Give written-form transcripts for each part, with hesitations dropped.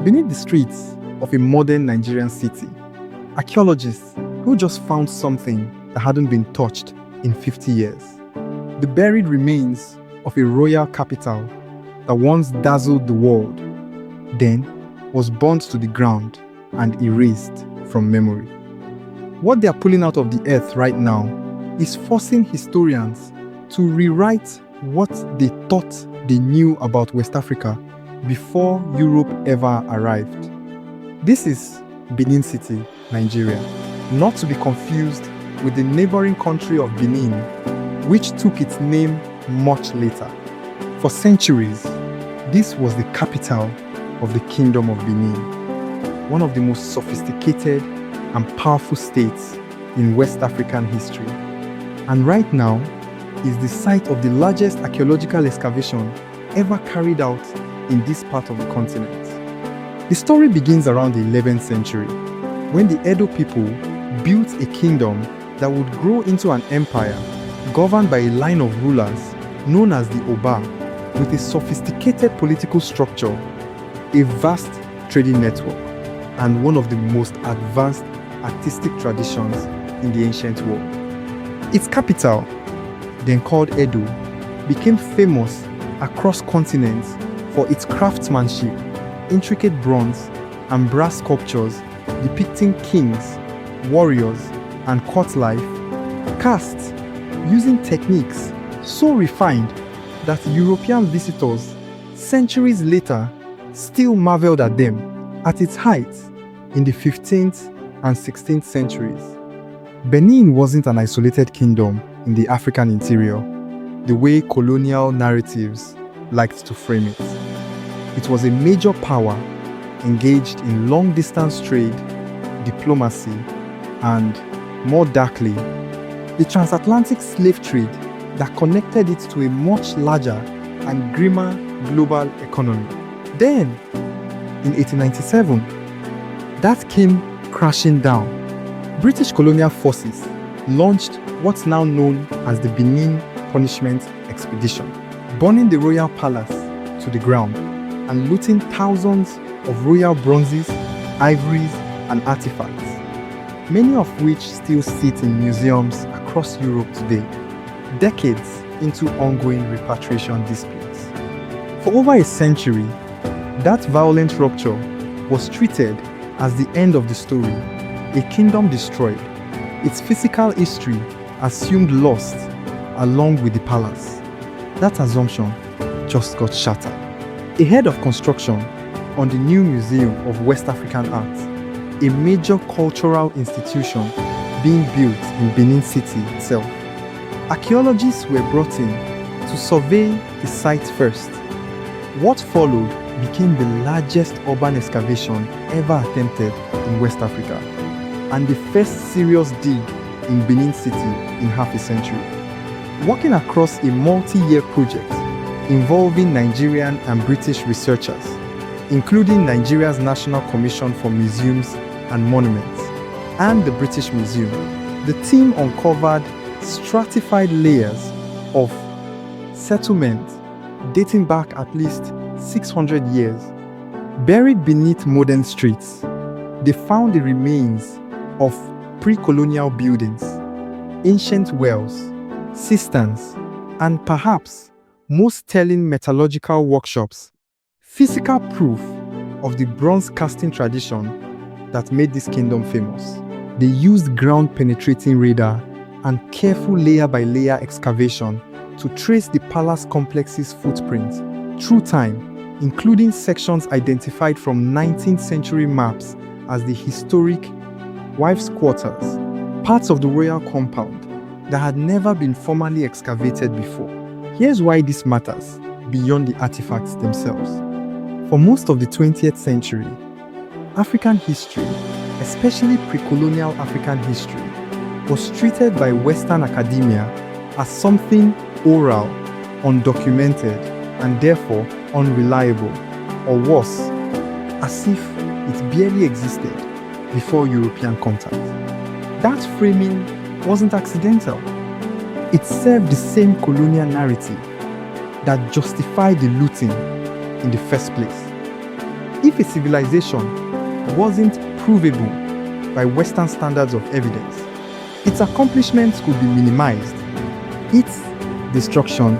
Beneath the streets of a modern Nigerian city, archaeologists who just found something that hadn't been touched in 50 years. The buried remains of a royal capital that once dazzled the world, then was burnt to the ground and erased from memory. What they are pulling out of the earth right now is forcing historians to rewrite what they thought they knew about West Africa before Europe ever arrived. This is Benin City, Nigeria, not to be confused with the neighboring country of Benin, which took its name much later. For centuries, this was the capital of the Kingdom of Benin, one of the most sophisticated and powerful states in West African history. And right now is the site of the largest archaeological excavation ever carried out in this part of the continent. The story begins around the 11th century, when the Edo people built a kingdom that would grow into an empire governed by a line of rulers known as the Oba, with a sophisticated political structure, a vast trading network, and one of the most advanced artistic traditions in the ancient world. Its capital, then called Edo, became famous across continents for its craftsmanship, intricate bronze and brass sculptures depicting kings, warriors, and court life, cast using techniques so refined that European visitors, centuries later, still marveled at them at its height in the 15th and 16th centuries. Benin wasn't an isolated kingdom in the African interior, the way colonial narratives liked to frame it. It was a major power engaged in long-distance trade, diplomacy, and, more darkly, the transatlantic slave trade that connected it to a much larger and grimmer global economy. Then, in 1897, that came crashing down. British colonial forces launched what's now known as the Benin Punishment Expedition, burning the royal palace to the ground and looting thousands of royal bronzes, ivories, and artifacts, many of which still sit in museums across Europe today, decades into ongoing repatriation disputes. For over a century, that violent rupture was treated as the end of the story, a kingdom destroyed, its physical history assumed lost along with the palace. That assumption just got shattered. Ahead of construction on the new Museum of West African Art, a major cultural institution being built in Benin City itself, archaeologists were brought in to survey the site first. What followed became the largest urban excavation ever attempted in West Africa, and the first serious dig in Benin City in half a century. Working across a multi-year project involving Nigerian and British researchers, including Nigeria's National Commission for Museums and Monuments and the British Museum, the team uncovered stratified layers of settlement dating back at least 600 years. Buried beneath modern streets, they found the remains of pre-colonial buildings, ancient wells, cisterns, and perhaps most telling metallurgical workshops, physical proof of the bronze casting tradition that made this kingdom famous. They used ground-penetrating radar and careful layer-by-layer excavation to trace the palace complex's footprint through time, including sections identified from 19th century maps as the historic wives' quarters, parts of the royal compound that had never been formally excavated before. Here's why this matters beyond the artifacts themselves. For most of the 20th century, African history, especially pre-colonial African history, was treated by Western academia as something oral, undocumented, and therefore unreliable, or worse, as if it barely existed before European contact. That framing wasn't accidental. It served the same colonial narrative that justified the looting in the first place. If a civilization wasn't provable by Western standards of evidence, its accomplishments could be minimized, its destruction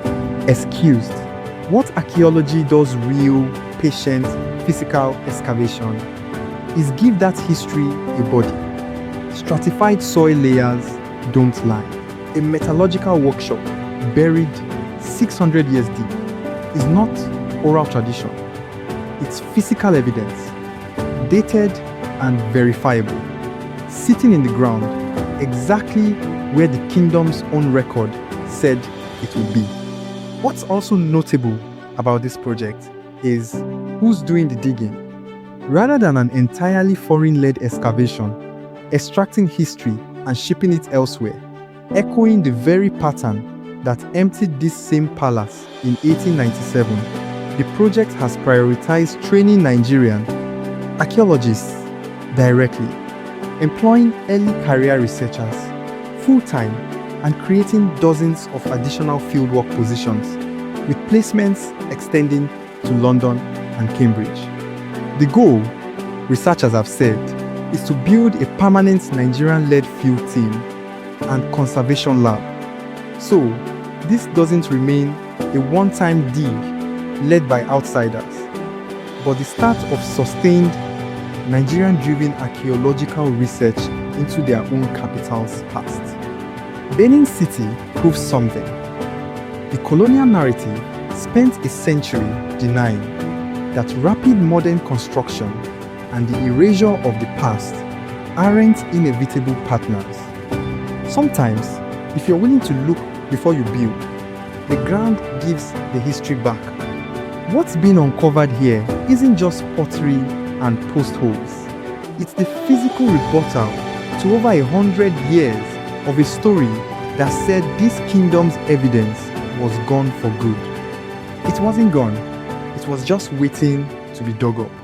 excused. What archaeology does real, patient, physical excavation is give that history a body. Stratified soil layers don't lie. A metallurgical workshop buried 600 years deep is not oral tradition. It's physical evidence, dated and verifiable, sitting in the ground exactly where the kingdom's own record said it would be. What's also notable about this project is who's doing the digging. Rather than an entirely foreign-led excavation, extracting history and shipping it elsewhere, echoing the very pattern that emptied this same palace in 1897, the project has prioritized training Nigerian archaeologists directly, employing early career researchers full-time and creating dozens of additional fieldwork positions, with placements extending to London and Cambridge. The goal, researchers have said, is to build a permanent Nigerian-led field team and conservation lab. So, this doesn't remain a one-time deal led by outsiders, but the start of sustained Nigerian-driven archaeological research into their own capital's past. Benin City proves something. The colonial narrative spent a century denying that rapid modern construction and the erasure of the past aren't inevitable partners. Sometimes, if you're willing to look before you build, the ground gives the history back. What's being uncovered here isn't just pottery and post holes. It's the physical rebuttal to over 100 years of a story that said this kingdom's evidence was gone for good. It wasn't gone, it was just waiting to be dug up.